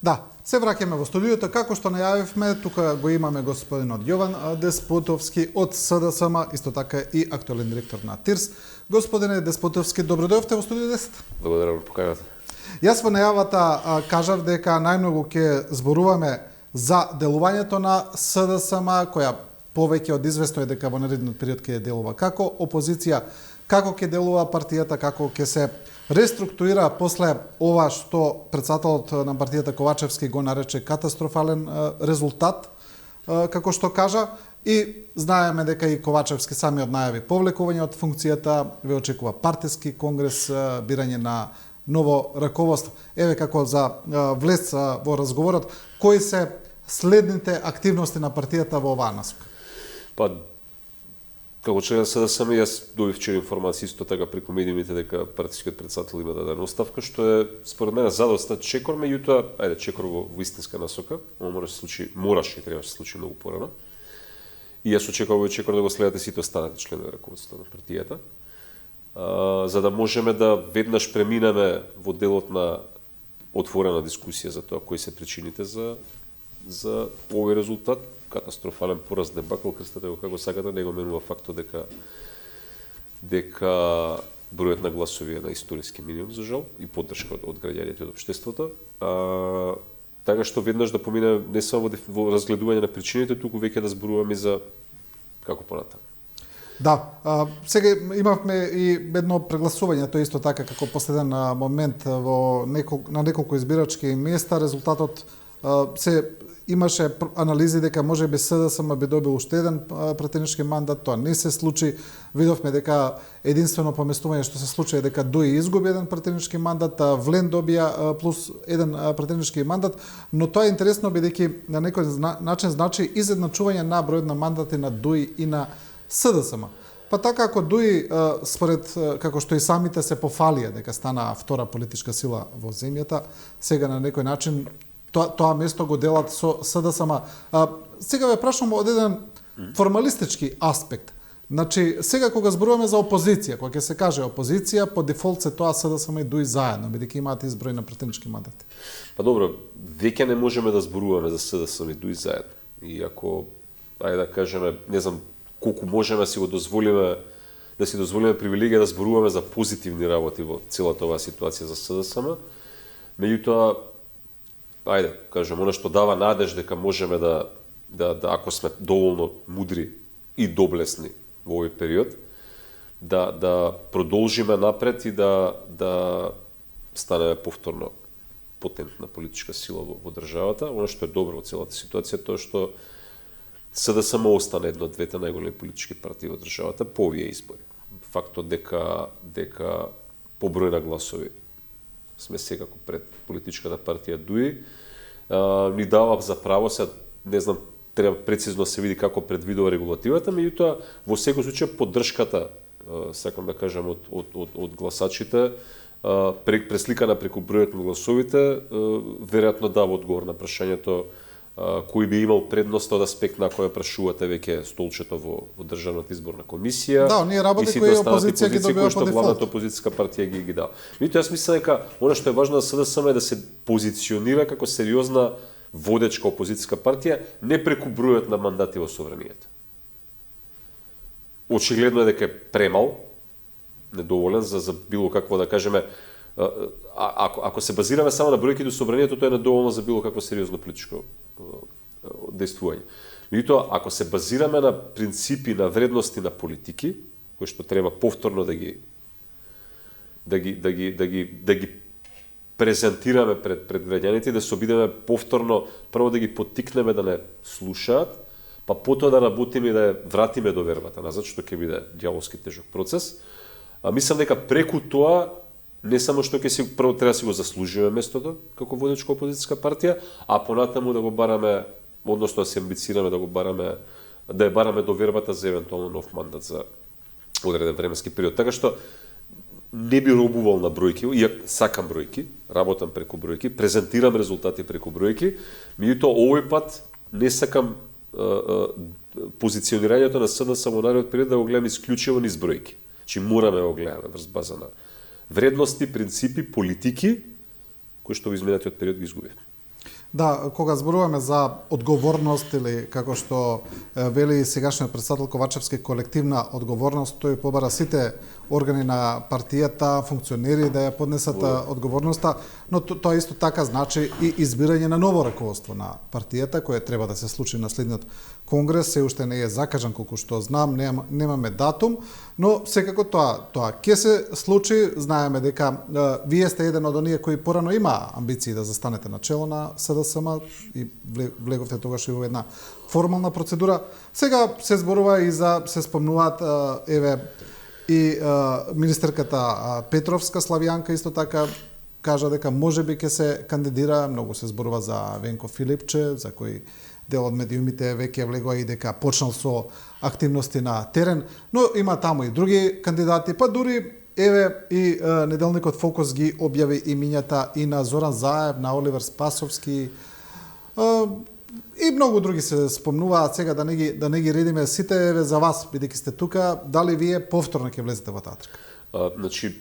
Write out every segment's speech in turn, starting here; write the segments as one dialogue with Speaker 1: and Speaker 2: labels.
Speaker 1: Да, се враќаме во студиото, како што најавивме, тука го имаме господинот Јован Деспотовски од СДСМ, исто така и актуелен директор на ТИРС. Господине Деспотовски, добро дојдовте во студио 10.
Speaker 2: Благодарам за поканата.
Speaker 1: Јас во најавата кажав дека најмногу ќе зборуваме за делувањето на СДСМ, која повеќе од известно е дека во наредниот период ќе делува како опозиција, како ќе делува партијата, како ќе се реструктурира после ова што председателот на партијата Ковачевски го нарече катастрофален резултат, како што кажа, и знаеме дека и Ковачевски самиот најави повлекување од функцијата, ве очекува партиски конгрес, бирање на ново раководство. Еве како за влез во разговорот, кои се следните активности на партијата во оваа насока?
Speaker 2: Па, како член СДСМ, јас добив вчера информација исто така преку медиумите дека партискиот председател има да даде оставка, што е според мене задоста чекор, меѓутоа, ајде чекор во вистинска насока, ова мораше и требаше да се случи многу порано. И јас очекувам овој чекор да го следате сите останати членови на раководството на партијата, за да можеме да веднаш преминеме во делот на отворена дискусија за тоа кои се причините за овој резултат, катастрофален пораз, дебакл, крстете го како сакате, не го менува фактот дека бројот на гласови е на историски минимум, за жал, и поддршка од граѓаните и од општеството. Така што веднаш да помине не само во разгледување на причините, туку веќе да зборуваме за како понатаму.
Speaker 1: Да, сега имавме и едно прегласување, тоа исто така како последен момент на неколку избирачки места, резултатот имаше анализи дека можеби СДСМ би добил уште еден претенички мандат, тоа не се случи. Видовме дека единствено поместување што се случи е дека ДУИ изгуби еден претенички мандат, Влен добија плюс еден претенички мандат, но тоа е интересно бидејќи на некој начин значи изедначување на бројот на мандати на ДУИ и на СДСМ. Па така ако ДУИ според како што и самите се пофалија дека стана втора политичка сила во земјата, сега на некој начин тоа место го делат со СДСМ. Сега ве прашам од еден формалистички аспект. Значи, сега кога зборуваме за опозиција, кога ќе се каже опозиција, по дефолт се тоа СДСМ и ДУИ заедно, бидејќи имаат изброј на претенички мандати.
Speaker 2: Па добро, веќе не можеме да зборуваме за СДСМ и ДУИ заедно. И ако, ајде да кажеме, не знам колку можеме си дозволиме привилегија да зборуваме за позитивни работи во целата оваа ситуација за СДСМ, меѓутоа, ајде, кажем, она што дава надеж дека можеме да ако сме доволно мудри и доблесни во овој период, да продолжиме напред и да станеме повторно потентна политичка сила во државата. Она што е добро во целата ситуација е тоа што СДСМ остана една од двете најголеми политички партии во државата по овие избори. Фактот дека по број на гласови сме секако пред политичката партија ДУИ, ни дава за право, не знам, треба прецизно се види како предвидува регулативата, меѓутоа во секој случај поддршката, сакам да кажам, од гласачите, пресликана преку бројот на гласовите, веројатно дава одговор на прашањето кој би имал предност од аспект на која прашувате веќе столчето во Државната изборна комисија.
Speaker 1: Да, оние работи кои опозиција ги добива по дефолт.
Speaker 2: Главната опозицијска партија ги дава. Меѓутоа јас мислам дека она што е важно за СДСМ е да се позиционира како сериозна водечка опозицијска партија, не преку бројот на мандати во собранието. Очигледно е дека е премал, недоволен за било какво да кажеме. Ако се базираме само на бројки до собранието, тоа е недоволно за било какво сериозно политичко действување. Меѓутоа, ако се базираме на принципи, на вредности на политики, кои што треба повторно да ги презентираме пред граѓаните и да се обидеме повторно прво да ги поттикнеме да не слушаат, па потоа да работиме и да ја вратиме довербата назад, што ќе биде ѓаволски тежок процес. Мислам дека преку тоа не само што прво треба да си го заслужиме местото како водечка опозицијска партија, а понатаму да го бараме, односно да се амбицираме да ја бараме довербата за евентуално нов мандат за одреден временски период. Така што не би робувал на бројки, иак сакам бројки, работам преку бројки, презентирам резултати преку бројки, меѓутоа овој пат не сакам позиционирањето на СДСМ во наредниот период да го гледам исклучиво низ бројки. Чи мораме да го гледаме врз база на вредности, принципи, политики, кои што во изминатиот период ги изгубивме.
Speaker 1: Да, кога зборуваме за одговорност или како што вели сегашниот председател Ковачевски колективна одговорност, тој побара сите органи на партијата, функционери да ја поднесат одговорноста, но тоа исто така значи и избирање на ново раководство на партијата, кое треба да се случи на следниот конгрес, се уште не е закажан колку што знам, немаме датум, но секако тоа ќе се случи. Знаеме дека вие сте еден од оние кои порано има амбиции да застанете на чело на СДСМ и влеговте тогаш и во една формална процедура. Сега се зборува и се спомнуваат и министерката Петровска, Славјанка, исто така кажа дека можеби ќе се кандидира, многу се зборува за Венко Филипче, за кој дел од медиумите веќе влегува и дека почнал со активности на терен, но има таму и други кандидати, па дури и неделникот Фокус ги објави имињата и на Зоран Заев, на Оливер Спасовски, и многу други се спомнуваат. Сега да не ги редиме сите, за вас, бидејќи сте тука, дали вие повторно ќе влезете во таа трка?
Speaker 2: Значи,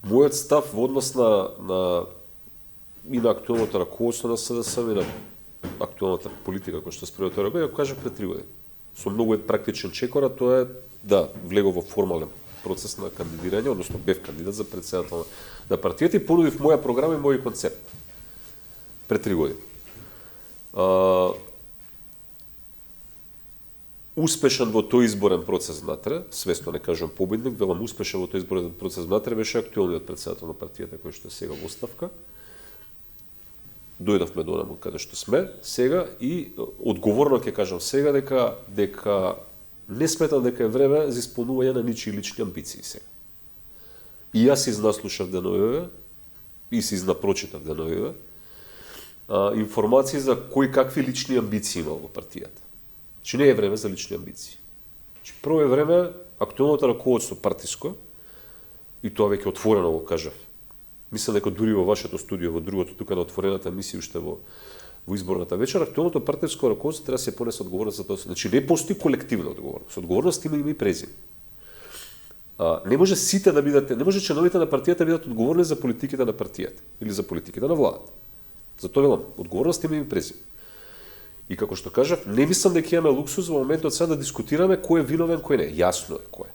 Speaker 2: мојот став во однос и на актуелното раководство на СДСМ и на актуелната политика која што спрема тоа ја кажа пред 3 години. Со многу практичен чекор, а тоа е да влегов во формален процес на кандидирање, односно бев кандидат за претседател на партијата и понудив моја програма и мој концепт пред 3 години. Успешен во тој изборен процес внатре, свесно не кажам победник, велам успешен во тој изборен процес внатре беше актуелниот претседател на партијата кој што е сега во оставка. Дојдовме до онаму каде што сме сега и одговорно ќе кажам сега дека не сметам дека е време за исполнување на ничии лични амбиции сега. И јас изнаслушав деновиве и си изнапрочитав деновиве информации за кој какви лични амбиции имал во партијата. Че не е време за лични амбиции. Че прво е време актуелното раководство партиско, и тоа веќе отворено го кажав. Мислам дека дури во вашето студио, во другото тука на отворената емисија уште во изборната вечер, актуелното партиско раководство треба да се понесе одговорност за тоа. Значи не постои колективна одговорност. Одговорност има име и презиме. Не може сите да бидат, не може членовите на партијата да бидат одговорни за политиките на партијата или за политиките на владата. Затоа велам, одговорност има име и презиме. И како што кажав, не мислам дека имаме луксус во моментот сега да дискутираме кој е виновен, кој не. Јасно е кој е.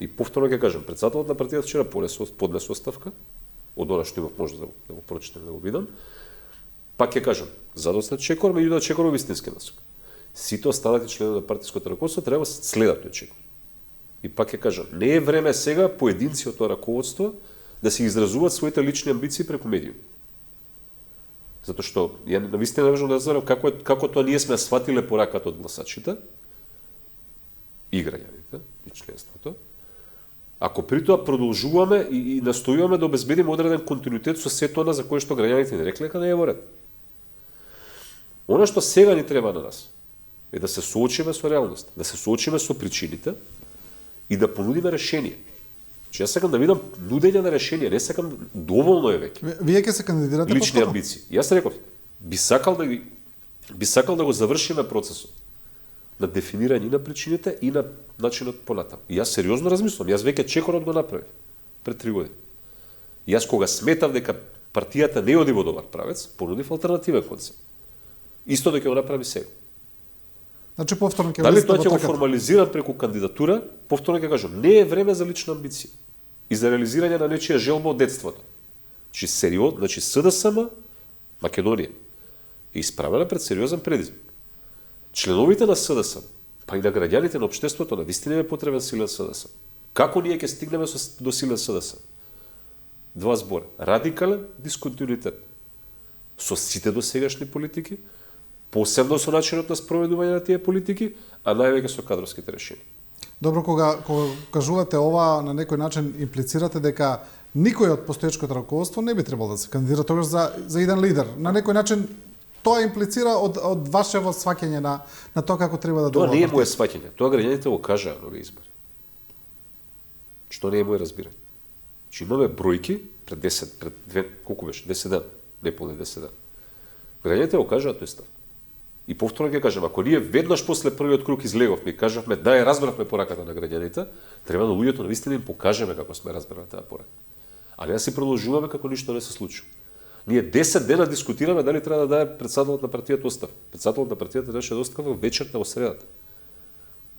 Speaker 2: И повторно ќе кажам, претседателот на партијата вчера поднесе оставка, од она што имав можност да го прочитам, да го видам. Пак ќе кажам, задоцна чекор, меѓутоа чекор во вистински насок. Сите останати членови на партиското раководство треба да следат тој чекор. И пак ќе кажам, не е време сега поединци од тоа раководство да се изразуваат своите лични амбиции преку медиуми. Затоа што ја навистина не можам да разберам како тоа ние сме сватиле пораката од гласачите и граѓаните и членството. Ако при тоа продолжуваме и настојуваме да обезбедиме одреден континуитет со сето она за кое што граѓаните ни рекле дека не е во ред. Она што сега ни треба на нас е да се соочиме со реалност, да се соочиме со причините и да понудиме решение. Че јас сакам да видам нудење на решение, не сакам, доволно е веќе.
Speaker 1: Вие ќе се кандидирате
Speaker 2: лични амбиции. Јас реков, би сакал да го завршиме процесот на дефинирање на причините и на начинот понатаму. И јас сериозно размислувам, јас веќе чекорот го направив пред 3 години. Јас кога сметав дека партијата не оди во добар правец, понудив алтернативен концепт. Исто да ќе го направи сега.
Speaker 1: Значи повторно ќе
Speaker 2: дали тоа ќе го формализирам преку кандидатура, повторно ќе кажам, не е време за лична амбиција и за реализирање на нечија желба од детството. Значи СДСМ Македонија е исправена пред сериозен предизвик. Членовите на СДСМ, па и на граѓаните на општеството, на вистина е потребен силен СДСМ. Како ние ќе стигнеме до силен СДСМ? 2 збора. Радикален дисконтинуитет со сите досегашни политики, посебно со начинот на спроведување на тие политики, а највеќе со кадровските решенија.
Speaker 1: Добро, кога кажувате ова, на некој начин имплицирате дека никој од постоечкото раководство не би требало да се кандидира тогаш за еден лидер. На некој начин тоа имплицира од вашево сваќање на тоа како треба да
Speaker 2: тоа не е мое сваќање, тоа граѓаните го кажаа на овие избори. Што не е мое разбирање. Че имаме бројки колку беше, 10 дена, неполни 10 дена. Граѓаните го кажаа тој став. И повторно ќе кажам, ако ние веднаш после првиот круг излеговме и кажавме да ја разбравме пораката на граѓаните, треба на луѓето навистина им покажеме како сме разбрали таа порака. А не да си продолжуваме како ништо не се случува. Ние 10 дена дискутираме дали треба да даде председателот на партијата оставка. Председателот на партијата даше оставка вечерта во средата.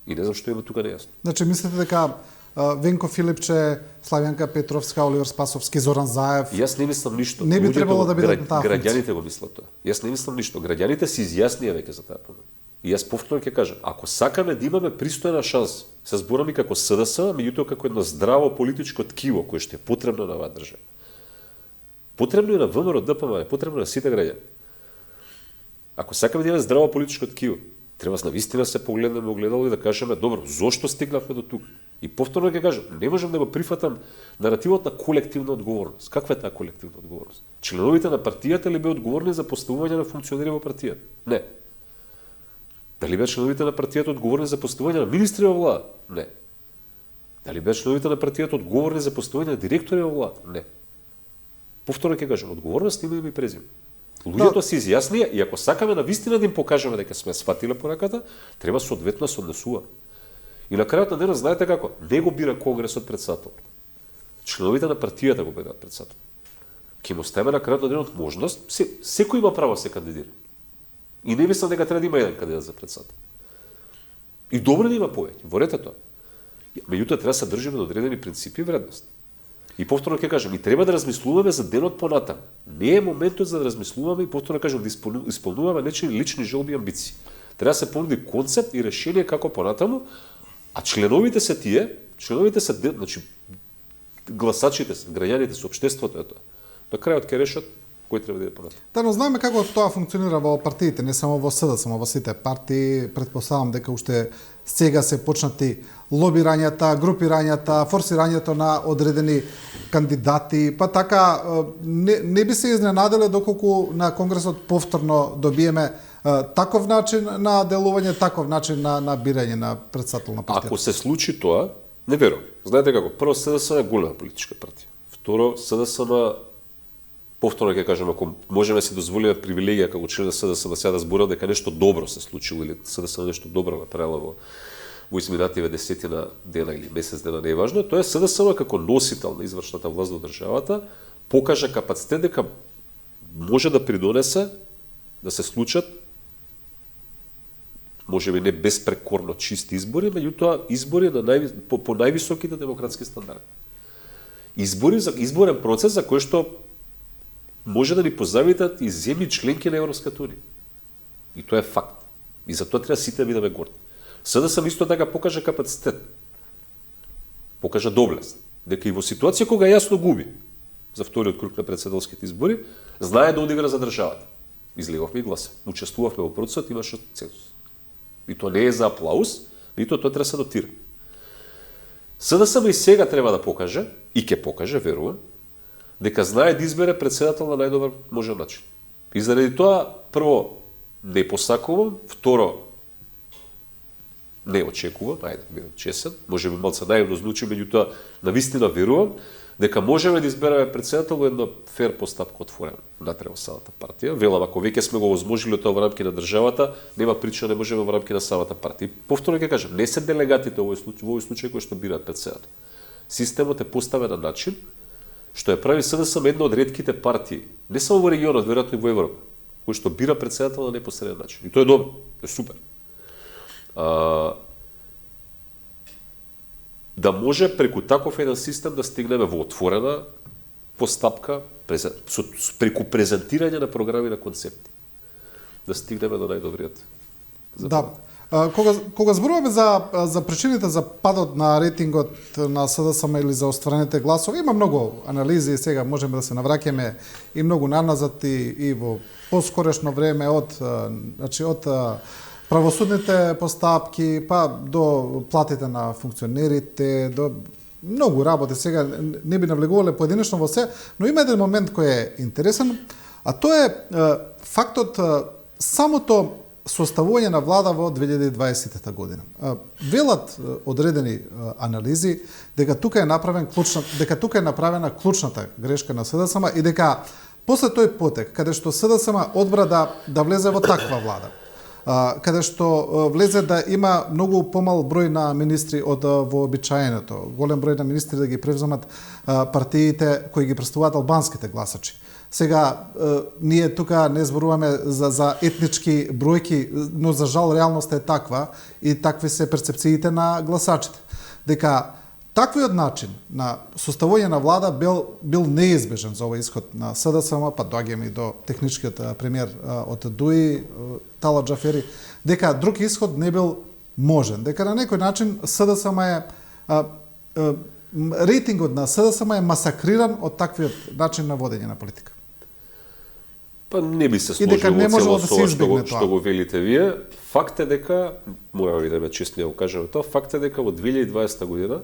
Speaker 2: И не знам што има тука нејасно.
Speaker 1: Значи, мислите дека Венко Филипче, Славјанка Петровска, Оливер Спасовски, Зоран Заев...
Speaker 2: Јас не мислам ништо.
Speaker 1: Не би требало да бидат на таа функција.
Speaker 2: Граѓаните го мислат тоа. Јас не мислам ништо. Граѓаните се изјаснија веќе за таа промена. И јас повторно ќе кажам, ако сакаме да имаме пристојна шанса, се зборам и како СДС, меѓутоа како едно здраво политичко ткиво кое што е потребно на оваа држава. Потребно е на ВМРО, ДПМ, потребно е на сите граѓани. Ако сакаме да имаме здраво политичко ткиво, треба навистина се погледнеме огледало и да кажеме, добро, зошто стигнавме до тука? И повторно ќе кажам, не можам да го прифатам наративот на колективна одговорност. Каква е таа колективна одговорност? Членовите на партијата ли беа одговорни за поставување на функционери во партијата? Не. Дали беа членовите на партијата одговорни за поставување на министри во влада? Не. Дали беа членовите на партијата одговорни за поставување на директори во влада? Не. Повторно ќе кажам, одговорност има име и презиме. Луѓето се изјаснија и ако сакаме навистина да им покажеме дека сме сватиле пораката, треба соодветно се однесуваме. И на крајот на денот знаете како? Не го бира Конгресот председател. Членовите на партијата го бираат председател. Ке му ставиме на крајот на денот можност, секој има право да се кандидира. И не мислам дека треба да има еден кандидат за председател. И добро да има повеќе, ворете тоа. Меѓутоа треба да се држиме на одредени принципи и вредности. И повторно ќе кажам, и треба да размислуваме за денот понатаму. Не е моментот за да размислуваме и повторно кажам да исполнуваме нечии лични желби и амбиции. Треба да се понуди концепт и решение како понатаму, а членовите се тие, значи гласачите се, граѓаните се, општеството е тоа. На крајот ќе решат кој треба да иде понатаму.
Speaker 1: Да, но знаеме како тоа функционира во партиите, не само во СДС, само во сите партии. Претпоставам дека уште сега се почнати лобирањата, групирањата, форсирањето на одредени кандидати, па така не би се изненаделе доколку на Конгресот повторно добиеме таков начин на делување, таков начин на бирање на председател на партијата.
Speaker 2: Ако се случи тоа, не верувам. Знаете како? Прво, СДС е голема политичка партија. Второ, СДС повторно ќе кажам, ако можеме си дозволиме привилегија како член на СДС сега да зборам дека нешто добро се случило или СДС нешто добро направила во изминативе десетина дена или месец дена, не е важно, тоа е СДС како носител на извршната власт во државата покажа капацитет дека може да придонесе да се случат можеби не безпрекорно чисти избори, меѓутоа избори по највисоките демократски стандарди. Избори за изборен процес за кој што може да ни позавидат и земји членки на Европската унија. И тоа е факт. И за тоа треба сите да бидеме горди. СДС исто така покажа капацитет. Покажа доблест. Дека и во ситуација кога јасно губи за вториот круг на председателските избори, знае да одигра за државата. Излеговме и гласа. Учествувавме во процесот, имаше цензус. И тоа не е за аплауз, нито тоа треба да се дотира. СДС и сега треба да покаже, и ќе покаже, верувам, дека знае да избере председател на најдобар можен начин. И заради тоа, прво, не посакувам, второ, не очекувам, ајде, бидам чесен, може би малце наивно звучи, меѓутоа, навистина верувам, дека можеме да избереме председател во една фер постапка отворена внатре во самата партија. Велам, ако веќе сме го возможили тоа во рамки на државата, нема причина не можеме во рамки на самата партија. Повторно ќе кажам, не се делегатите во овој случај кои што бираат председател. Системот е поставен на начин што ја прави СДС една од ретките партии, не само во регионот, веројатно и во Европа, кој што бира председател на непосреден начин. И тоа е добро, е супер. Да може преку таков еден систем да стигнеме во отворена постапка, преку презентирање на програми на концепти, да стигнеме до најдобриот.
Speaker 1: Да. Кога зборуваме за причините за падот на рейтингот на СДСМ или за остварените гласови, има многу анализи, сега можеме да се навраќаме и многу наназад и во поскорешно време од правосудните постапки, па до платите на функционерите, до многу работи. Сега не би навлегувале поединечно во се, но има еден момент кој е интересен, а тоа е фактот самото составување на влада во 2020 година. Велат одредени анализи дека тука е направена клучната грешка на СДСМ и дека после тој потек, каде што СДСМ одбра да влезе во таква влада, каде што влезе да има многу помал број на министри од вообичаеното. Голем број на министри да ги превземат партиите кои ги представуваат албанските гласачи. Сега, ние тука не зборуваме за етнички бројки, но за жал реалноста е таква и такви се перцепциите на гласачите. Дека таквиот начин на составување на влада бил неизбежен за овој исход на СДСМ, па доаѓаме и до техничкиот премиер од ДУИ, Талат Джафери, дека друг исход не бил можен. Дека на некој начин СДСМ рейтингот на СДСМ е масакриран од таквиот начин на водење на политика.
Speaker 2: Па не би се
Speaker 1: дека
Speaker 2: сложил
Speaker 1: не
Speaker 2: во
Speaker 1: можело
Speaker 2: целост
Speaker 1: да се
Speaker 2: ова
Speaker 1: избегне
Speaker 2: што го велите вие. Факт е дека, мораме да ме честни да го кажеме тоа, факт е дека во 2020 година,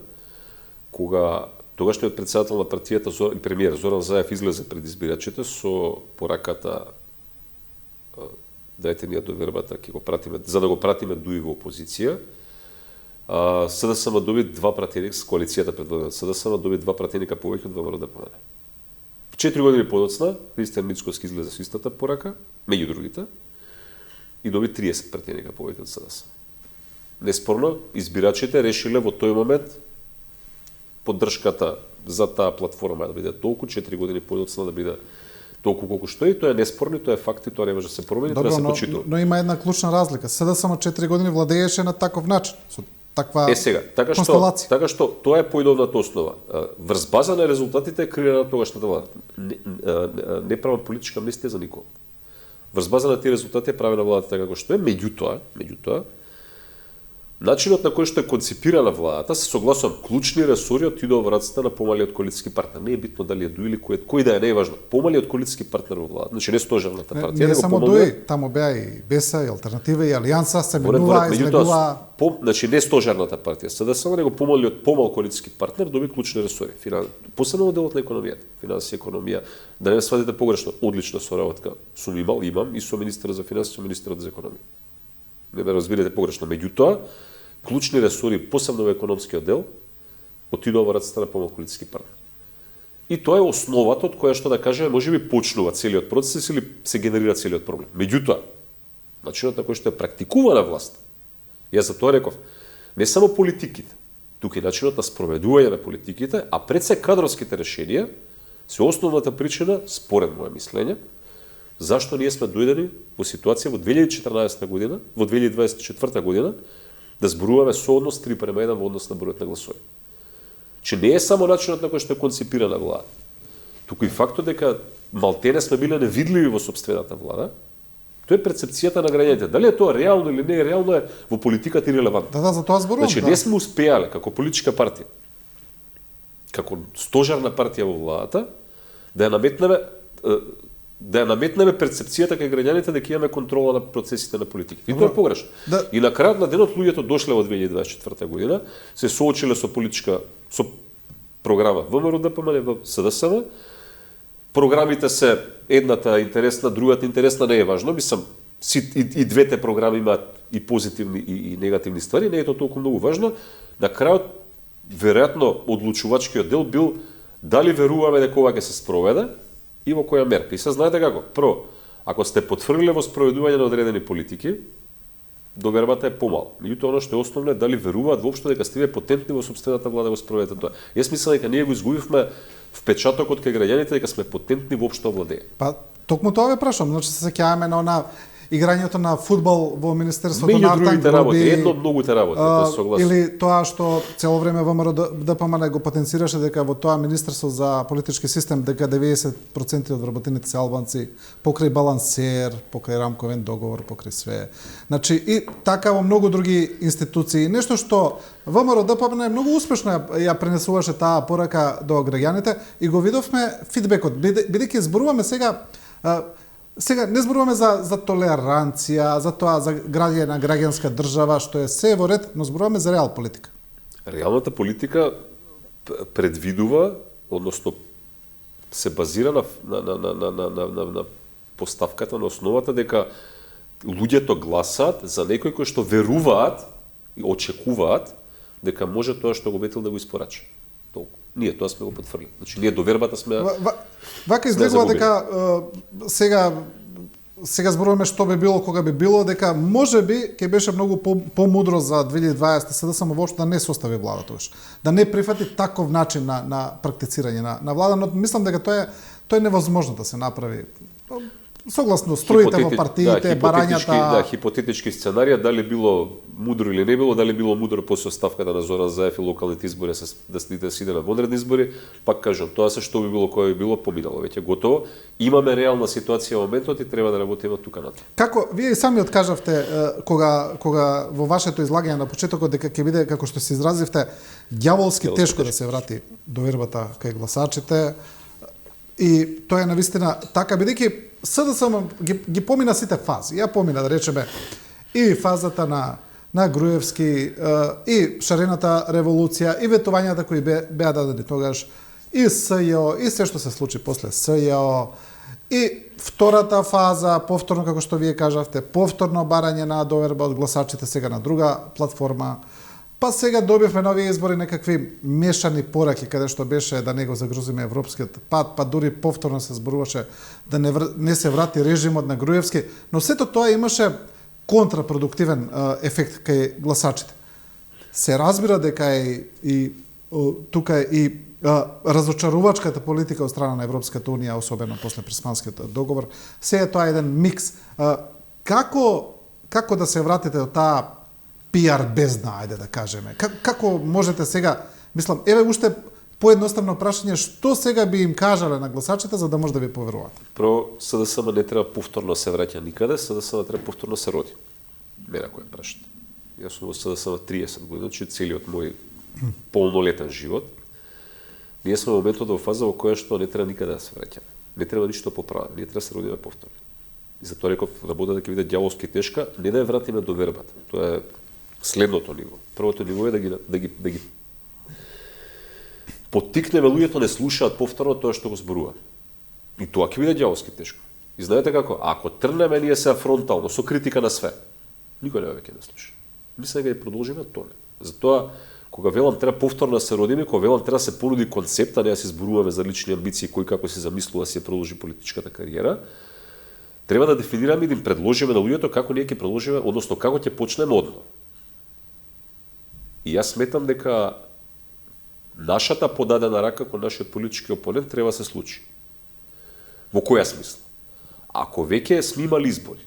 Speaker 2: кога тогашниот председател на партијата и премиер Зоран Заев излезе пред избирачите со пораката дајте ни ја довербата, ќе го пратиме, за да го пратиме ДУИ во опозиција, СДСМ доби два пратеника, коалицијата предводена СДСМ доби два пратеника повеќе од ВМРО ДПМН. 4 години подоцна, Христијан Мицкоски излезе со истата порака, меѓу другите, и доби 30 пратеника повеќе од СДСМ. Неспорно, избирачите решиле во тој момент поддршката за таа платформа да биде толку, 4 години подоцна да биде толку колку што е, тоа е неспорно, тоа е факт и тоа не може да се промени, тоа се почитува.
Speaker 1: Но има една клучна разлика. СДСМ 4 години владееше на таков начин, со таква
Speaker 2: сега,
Speaker 1: констелација.
Speaker 2: Така што тоа е поидовната основа. Врз база на резултатите е креирана тогашната влада. Не правам политичка амнестија за никого. Врз база на тие резултати е правена владата така како што е, меѓутоа, начинот на кој што е концепирана владата се согласувам, клучни ресори отидоа во раците на помалиот коалициски партнер. Не е битно дали е ДУИ или кој да е, не е важно. Помалиот коалициски партнер во владата, значи не стожерната партија,
Speaker 1: не само ДУИ, таму беа и БЕСА, и Алтернатива, и Алијанса, се менува, излегува.
Speaker 2: Значи не стожерната партија, СДСМ, него помал коалициски партнер доби клучни ресори. Посебно во делот на економијата, финансија, економија, да не свадите погрешно, одлична соработка имам и со министерот за финансии, со министерот за економија. Не ме разбирате погрешно, меѓутоа клучни ресори, посебно во економскиот дел, отидоа во раците на помал коалициски партнер. И тоа е основата од која што да кажеме, можеби почнува целиот процес или се генерира целиот проблем. Меѓутоа, начинот на кој што е практикувана власт, јас за тоа реков, не само политиките, тука и начинот на спроведување на политиките, а пред се кадровските решенија, се основната причина, според моје мислење, зашто ние сме дојдени во ситуација во 2014 година, во 2024 година, да зборуваме со однос 3:1 во однос на бројот на гласови. Че не е само начинот на кој што е концепирана влада, туку и фактот дека малтене сме биле невидливи во сопствената влада, тоа е перцепцијата на граѓаните. Дали е тоа реално или не е реално е во политиката ирелевантно.
Speaker 1: Да, за тоа зборувам.
Speaker 2: Значи, не сме успеале како политичка партија, како стожарна партија во владата, да ја наметнеме перцепцијата кај граѓаните дека имаме контрола на процесите на политиката. И тоа е погрешно.
Speaker 1: Да.
Speaker 2: И на крајот на денот луѓето дошле во 2024 година, се соочиле со програма ВМРО ДПМН, во СДСМ. Програмите се едната интересна, другата интересна, не е важно. Мислам, и двете програми имаат и позитивни и негативни ствари, не е тоа толку многу важно. На крајот, веројатно, одлучувачкиот дел бил дали веруваме дека ова ќе се спроведе и во која мерка. И се знаете како? Прво, ако сте потврдиле во спроведување на одредени политики, довербата е помала. Меѓутоа, оно што е основно е дали веруваат воопшто дека сте вие потентни во собствената влада да го спроведете тоа. Јас мислам дека ние го изгубивме впечатокот кај граѓаните дека сме потентни воопшто владење.
Speaker 1: Па, токму тоа ве прашам, значи се сеќаваме на она играњето на фудбал во Министерството на
Speaker 2: другите работи, едно од многуте работи, тоа согласен.
Speaker 1: Или тоа што цело време ВМРО ДПМН го потенцираше дека во тоа Министерство за политички систем дека 90% од вработените се албанци, покрај балансер, покрај рамковен договор, покрај све. Значи и така во многу други институции, нешто што ВМРО ДПМН многу успешно ја пренесуваше таа порака до граѓаните и го видовме фидбекот, бидејќи зборуваме Сега не зборуваме за толеранција, за тоа за граѓана, граѓанска држава, што е се во ред, но зборуваме за реал политика.
Speaker 2: Реалната политика предвидува, односно се базира на поставката, на основата дека луѓето гласаат за некој кој што веруваат и очекуваат дека може тоа што го ветил да го испорача. Толку. Ние тоа сме го потврдили. Значи ние довербата сме
Speaker 1: вака изгледува дека сега сега зборуваме што би било кога би било, дека може би ќе беше многу помудро за 2020 се да само воопшто да не состави влада тогаш. Да не прифати таков начин на практицирање на влада, но мислам дека тоа е невозможно да се направи. Согласно струите во партиите, барањата...
Speaker 2: Да, хипотетички сценарија, дали било мудро или не било, дали било мудро после оставката на Зоран Заев и локалните избори да се иде на вонредни избори, пак кажам, тоа се што би било, кое би било, поминало, веќе готово. Имаме реална ситуација во моментот и треба да работиме тука натаму.
Speaker 1: Како вие сами откажавте кога во вашето излагање на почетокот дека ќе биде, како што се изразивте, ѓаволски тешко да се врати довербата кај гласачите, и тоа е навистина така, бидејќи СДСМ ги помина сите фази. Ја помина, да речеме, и фазата на Груевски, и шарената револуција, и ветувањата кои беа дадени тогаш, и СЈО, и се што се случи после СЈО, и втората фаза, повторно, како што вие кажавте, повторно барање на доверба од гласачите сега на друга платформа. Па сега добивме на овие избори некакви мешани пораки, каде што беше да не го загрозиме европскиот пат, па дури повторно се зборуваше да не се врати режимот на Груевски, но сето тоа имаше контрапродуктивен ефект кај гласачите. Се разбира дека тука и разочарувачката политика од страна на Европската унија, особено после Преспанскиот договор, се е тоа еден микс. Како да се вратите од таа пиар бездна, ајде да кажеме. Како можете сега, мислам, еве уште поедноставно прашање, што сега би им кажале на гласачите за да може да ви поверуваат?
Speaker 2: Прво, СДСМ не треба повторно се враќа никаде, СДСМ треба повторно се роди. Мене кој прашате. Јас сум во СДСМ 30 години, значи целиот мој полнолетен живот. Ние сме во моментот во фаза во која што не треба никаде да се враќаме. Не треба ништо поправиме, ние треба да се родиме повторно. И затоа реков, работата ќе биде ѓаволски тешка, не да ја вратиме до вербата. Тоа е следното ниво. Првото ниво е да ги поттикнеме луѓето не слушаат повторно тоа што го зборува. И тоа ќе биде ѓаволски тешко. И знаете како? Ако трнеме ние се фронтално со критика на све, никој не веќе не слуша. Мислам дека ја продолжиме тоа. Затоа кога велам треба повторно да се родиме, кога велам треба да се понуди концепт, а не да се зборуваме за лични амбиции кој како се замислува да си ја продолжи политичката кариера, треба да дефинираме и да им предложиме на луѓето како ние ќе продолжиме, односно како ќе почнеме одно. И јас сметам дека нашата подадена рака кон нашиот политички опонент треба да се случи. Во која смисла? Ако веќе сме имали избори,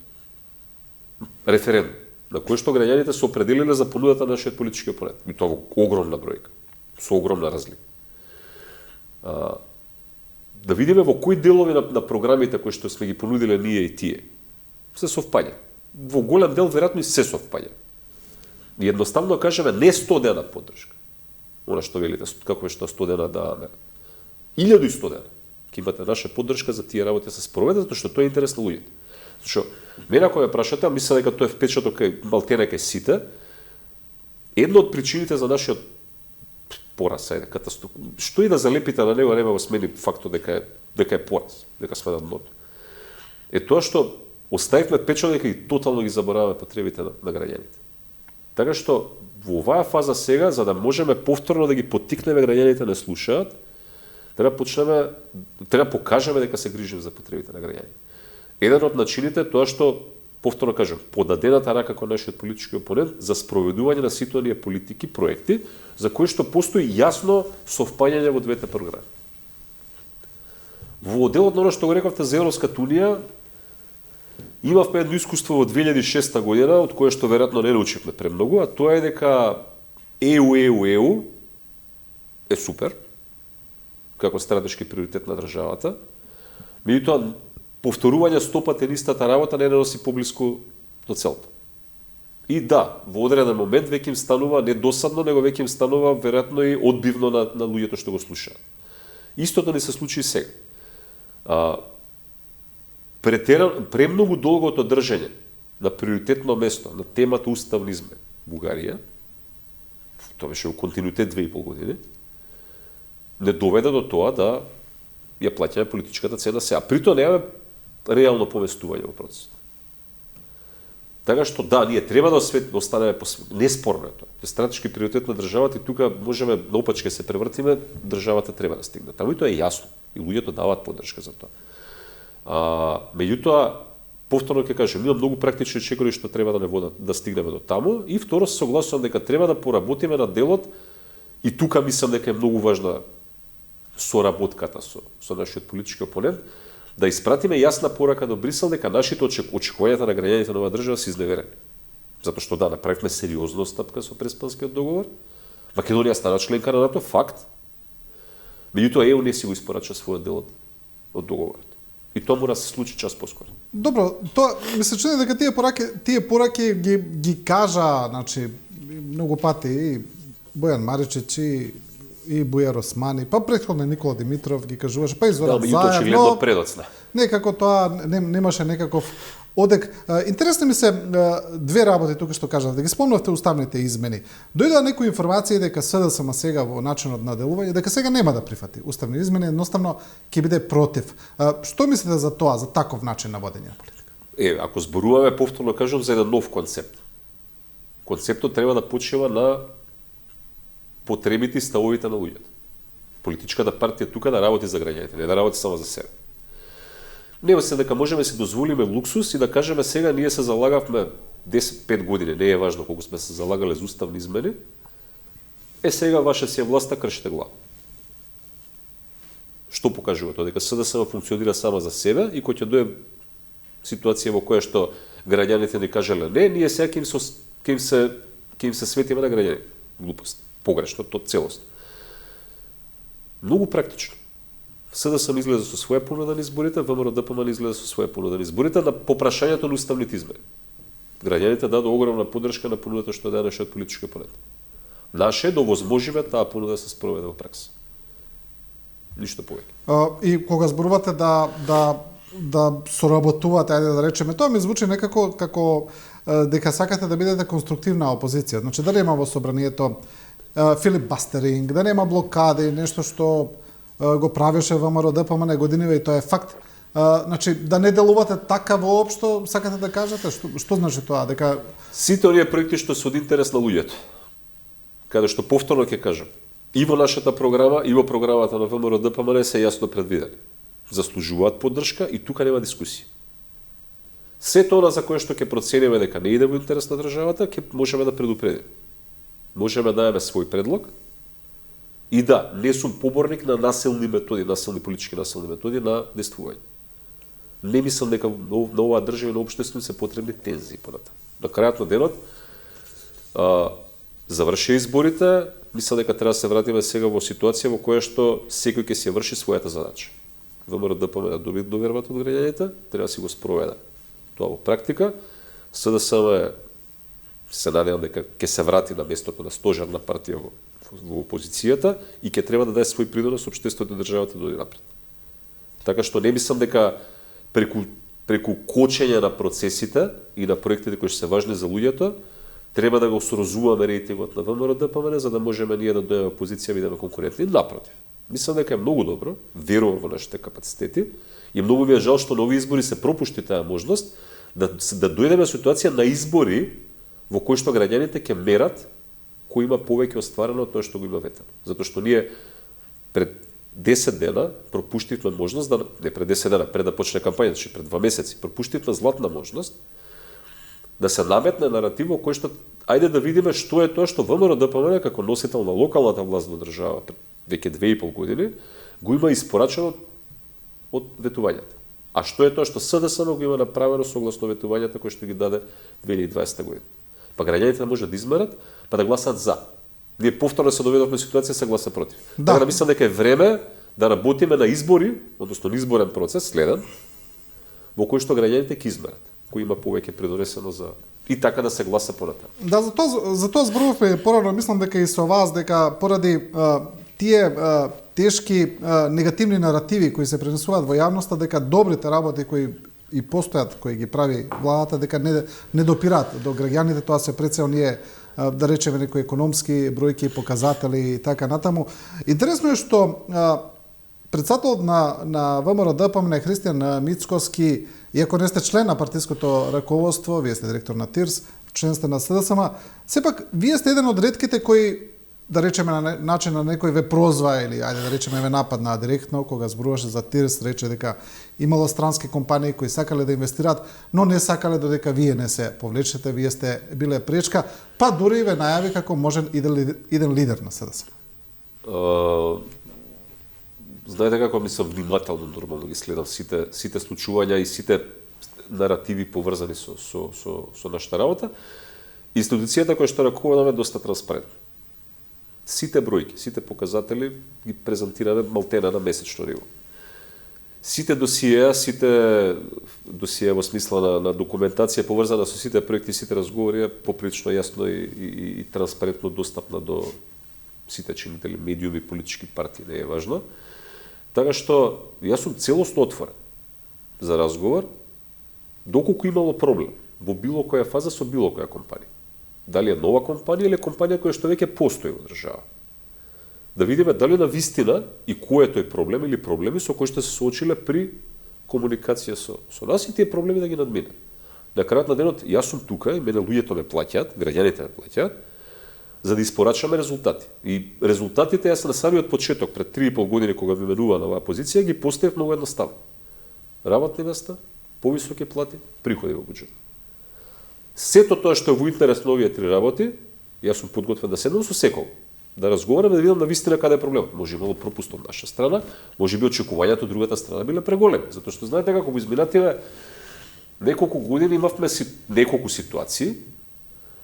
Speaker 2: референдум, на кој што граѓаните се определиле за понудата на нашиот политички опонент, и тоа во огромна бројка, со огромна разлика. Да видиме во кои делови на програмите кои што сме ги понудиле ние и тие се совпаѓа. Во голем дел веројатно и се совпаѓа. И едноставно кажеме не 100 дена поддршка. Она што велите, како е што 100 дена даваме. 1100 дена. Ке имате наша поддршка за тие работи се спроведат, затоа што тоа е интерес на луѓето. Зашто мене ако ме прашате, мислам дека тоа е впечаток кај малтене кај сите. Една од причините за нашиот пораз, катастрофа. Што и да залепите на него, нема го смени фактот дека е пораз, дека сме на дното. Е тоа што оставивме впечаток дека и тотално ги забораваме потребите на граѓаните. Така што во оваа фаза сега, за да можеме повторно да ги поттикнеме граѓаните не слушаат, треба покажеме дека се грижим за потребите на граѓаните. Еден од начините тоа што, повторно кажам, подадената рака кон нашиот политички опонент за спроведување на сите оние политики, проекти, за кои што постои јасно совпаѓање во двете програми. Во делот на оно што го рековте за Европската унија, имавме едно искуство во 2006 година, од кое што веројатно не научивме премногу, а тоа е дека ЕУ е супер, како стратешки приоритет на државата, меѓутоа повторување 100 пати истата работа не носи поблиску до целта. И да, во одреден момент веќе им станува не досадно, него веќе им станува веројатно и одбивно на луѓето што го слушаат. Истото ни се случи и сега. Премногу долгото држење на приоритетно место на темата уставни измени Бугарија, тоа беше во континуитет 2,5 години, не доведе до тоа да ја плаќаме политичката цена сега. Притоа немаме реално повестување во процесот. Така што да, ние треба да останеме неспорно е тоа. Е стратешки приоритет на државата и тука можеме наопачке се превртиме, државата треба да стигне. Таму и тоа е јасно и луѓето даваат поддршка за тоа. Меѓутоа, повторно ќе кажем, има многу практични чекори што треба да не водат да стигнеме до таму и второ се согласувам дека треба да поработиме на делот и тука мислам дека е многу важна соработката со нашиот политички опонент, да испратиме јасна порака до Брисел дека нашите очекувањата на граѓаните на оваа држава се изневерени. Затоа што да, направивме сериозна стапка со Преспанскиот договор. Македонија стана членка на НАТО, факт. Меѓутоа ЕУ не си го испорача својот дел од договорот. И тоа мора да се случи час поскоро.
Speaker 1: Добро, тоа ми се чини дека тие пораки ги кажа, значи многу пати и Бојан Маричич и Бујар Османи, па претходно Никола Димитров ги кажуваше, па и Зоран Заев,
Speaker 2: но предоцна.
Speaker 1: Некако тоа немаше некаков одек. Интересно ми се две работи тука што кажав, да ги спомнавте уставните измени. Дојдоа некои информации дека СДСМ сега во начинот на делување, дека сега нема да прифати уставни измени, едноставно ќе биде против. Што мислите за тоа, за таков начин на водење на политика?
Speaker 2: Ако зборуваме, повторно кажам, за еден нов концепт. Концептот треба да почива на потребите и ставовите на луѓето. Политичката партија тука да работи за граѓаните, не да работи само за себе. Нема се дека можеме си дозволиме луксус и да кажеме сега ние се залагавме 10-5 години, не е важно колку сме се залагале за уставни измени, сега ваша си е власта, кршите глава. Што покажува тоа? Дека СДСМ функционира само за себе и кога ќе дое ситуација во која што граѓаните ни кажале не, ние сега ќе им се светиме на граѓаните. Глупост. Погрешно, тоа целост. Многу практично. СДСМ изгледа со своја понуда на изборите, ВМРО-ДПМН изгледа со своја понуда на изборите на попрашањето на уставните измени. Граѓаните дадо огромна поддршка на понудата што даде нашиот политички опонент. Наше е да овозможиме таа понуда да се спроведе во пракса. Ништо повеќе.
Speaker 1: И кога зборувате да соработувате, ајде да речеме, тоа ми звучи некако како дека сакате да бидете конструктивна опозиција. Значи да нема во собранието Филип Бастеринг, да нема блокади, нешто што го правеше ВМРО-ДПМН годиниве и тоа е факт. Значи да не делувате така воопшто, сакате да кажете, што значи тоа? Дека
Speaker 2: сите оние проекти што се од интерес на луѓето, каде што повторно ќе кажам, и во нашата програма, и во програмата на ВМРО-ДПМН се јасно предвидени. Заслужуваат поддршка и тука нема дискусија. Се тоа за кое што ќе процениме дека не иде во интерес на државата, ќе можеме да предупредиме. Можеме да имаме свој предлог и да, не сум поборник на насилни методи, политички насилни методи на действување. Не мислам дека на оваа држава и на општеството се потребни тензии понатаму. На крајот на денот заврши изборите, мислам дека треба да се вратиме сега во ситуација во која што секој ќе си врши својата задача. ВМРО-ДПМН да доби довербата од граѓаните, треба да си го спроведе тоа во практика. СДСМ се надевам дека ќе се врати на местото на стожерна партија во опозицијата и ќе треба да даде свој придонес општеството и државата да оди напред. Така што не мислам дека преку кочење на процесите и на проектите кои се важни за луѓето, треба да го срозуваме рейтингот на ВМРО-ДПМН за да можеме ние да дојдеме опозиција и бидеме конкурентни. Напротив, мислам дека е многу добро, верувам во нашите капацитети и многу ми е жал што на овие избори се пропушти таа можност да дојдеме ситуација на избори во кои што граѓаните ќе мерат кој има повеќе остварено од тоа што го има ветено. Затоа што ние пред 10 дена пропуштивме можност да не пред 10 дена, пред да почне кампањата, значи пред 2 месеци, пропуштивме златна можност да се наметне наратив во кој што ајде да видиме што е тоа што ВМРО-ДПМН како носител на локалната власт во држава веќе 2,5 години го има испорачено од ветувањата. А што е тоа што СДСМ го има направено согласно ветувањата кои што ги даде 2020 година. Па граѓаните може да измерат, па да гласат за. Ние повторно се доведовме ситуација се гласа против.
Speaker 1: Да.
Speaker 2: Така да мислам дека е време да работиме на избори, односно на изборен процес следен, во кој што граѓаните ќе измерат, кој има повеќе придонесено за и така да се гласа понатаму.
Speaker 1: Да, за тоа зборувавме порано, мислам дека и со вас дека поради тие тешки негативни наративи кои се пренесуваат во јавноста, дека добрите работи кои и постојат, кои ги прави владата, дека не допираат до граѓаните, тоа се прецел ние да речеме некои економски бројки, показатели и така натаму. Интересно е што председателот на ВМРО-ДПМН Христијан Мицкоски, иако не сте член на партиското раководство, вие сте директор на ТИРС, член сте на СДСМ, сепак вие сте еден од ретките кои да речеме на начин на некој ве прозва или ајде да речеме ве нападна директно кога зборуваше за ТИРС, рече дека имало странски компании кои сакале да инвестираат, но не сакале додека вие не се повлечете, вие сте биле пречка, па дури ве најави како можен иден лидер на СДС.
Speaker 2: Знаете како ми сум внимателно нормално ги следам сите случувања и сите наративи поврзани со нашата работа. Институцијата која што ракуваме е доста транспарентна. Сите бројки, сите показатели ги презентираме малтена на месечно ниво. Сите досиеа во смисла на документација поврзана со сите проекти, сите разговори е поприлично јасно и транспарентно достапна до сите чинители, медиуми, политички партии, не е важно. Така што јас сум целосно отворен за разговор, доколку имало проблем во било која фаза со било која компанија. Дали е нова компанија или компанија која што веќе постои во држава. Да видиме дали на вистина и кој е тој проблем или проблеми со кои што се соочиле при комуникација со нас и тие проблеми да ги надминат. На крајот на денот јас сум тука и мене луѓето ме плаќаат, граѓаните ме плаќаат, за да испорачаме резултати. И резултатите јас на самиот почеток пред 3,5 години кога ме менува на оваа позиција ги поставив многу едноставно. Работни места, повисоки плати, приходи во буџетот. Сето тоа што е во интерес на овие три работи, јас сум подготвен да седнам со секој, да разговараме, да видам на вистина каде е проблемот. Може имало пропуст од наша страна, може би очекувањето од другата страна биле преголеми, затоа што знаете како во изминативе неколку години имавме неколку ситуации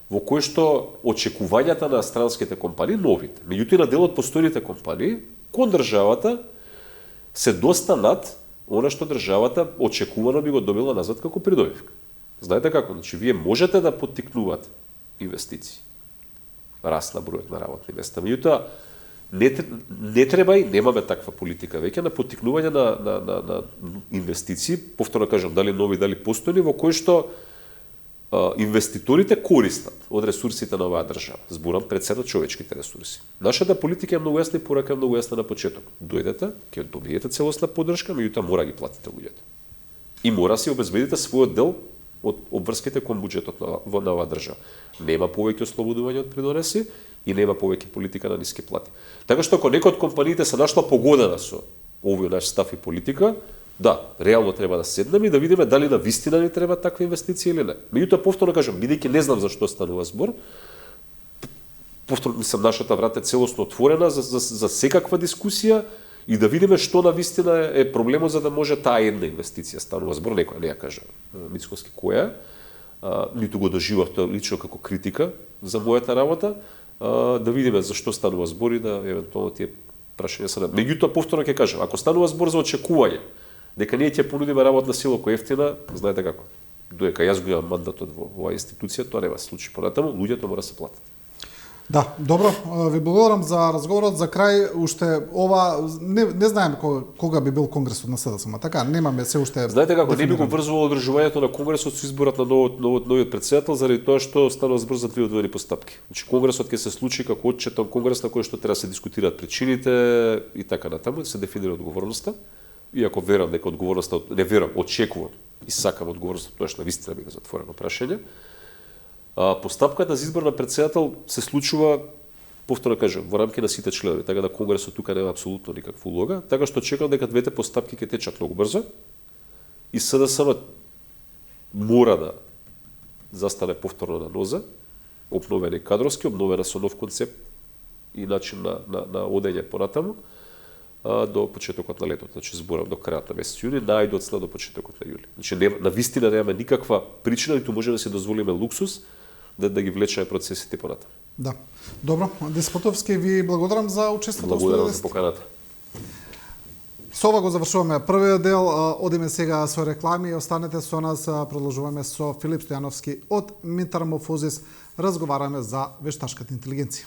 Speaker 2: во кои што очекувањата на странските компании, новите, меѓутоа на дел од постојните компании, кон државата се доста над она што државата очекувано би го добила назад како придобивка. Знаете како? Значи, вие можете да поттикнувате инвестиции, раст на бројот на работни места. Меѓутоа, не треба и немаме таква политика веќе на поттикнување на инвестиции, повторно кажам, дали нови, дали постојни, во кои што инвеститорите користат од ресурсите на оваа држава. Зборам пред се на човечките ресурси. Нашата политика е многу јасна и порака е многу јасна на почеток. Дојдете, ќе добиете целосна поддршка, меѓутоа мора ги платите луѓето. И мора си обезбедите својот дел од обврските кон буџетот на оваа држава. Нема повеќе ослободување од придонеси и нема повеќе политика на ниски плати. Така што ако некој од компаниите се нашла погодена со овој наш став и политика, да, реално треба да седнеме и да видиме дали на вистина ни треба таква инвестиција или не. Меѓутоа повторно кажам, бидејќи не знам за што станува збор, повторно мислам нашата врата е целосно отворена за секаква дискусија и да видиме што на вистина е проблемот за да може таа една инвестиција станува збор, некоја не ја кажа Мицковски која, ниту го доживав тоа лично како критика за мојата работа, да видиме за што станува збор и да евентуално тие прашања се. Меѓутоа повторно ќе кажам, ако станува збор за очекување дека ние ќе понудиме работна сила која ефтина, знаете како, додека јас го имам мандатот во оваа институција, тоа нема се случи понатаму, луѓето мора да се платат.
Speaker 1: Да, добро, ви благодарам за разговорот. За крај, уште ова, не знаем кога би бил конгресот на СДСМ, така, немаме се уште...
Speaker 2: Знаете како, не би го врзувало одржувањето на конгресот со изборот на новиот председател, заради тоа што станува збор за две одвоени постапки. Значи, конгресот ќе се случи како отчетен конгрес на кој што треба да се дискутираат причините и така натаму, да се дефинира одговорноста. Иако верам дека одговорноста, не верам, очекувам и сакам одговорноста, тоа што навистина биде затворено прашање. Постапката за избор на председател се случува, повторно кажам, во рамки на сите членови, така да конгресот тука нема апсолутно никаква улога, така што чекам дека двете постапки ќе течат многу брзо и СДСМ мора да застане повторно на нозе, обновени кадровски, обновена со нов концепт и начин на одење понатаму до почетокот на летото, значи зборам до крајот на месец јуни, најдоцна до почетокот на јули. Значи на вистина немаме никаква причина, ниту можеме да се дозволиме луксус да ги влечеме процесите понатаму.
Speaker 1: Да. Добро, Деспотовски, ви благодарам за учеството.
Speaker 2: Благодарам за поканата.
Speaker 1: Со ова го завршуваме првиот дел, одиме сега со реклами, останете со нас, продолжуваме со Филип Стојановски од Метаморфозис, разговараме за вешташката интелигенција.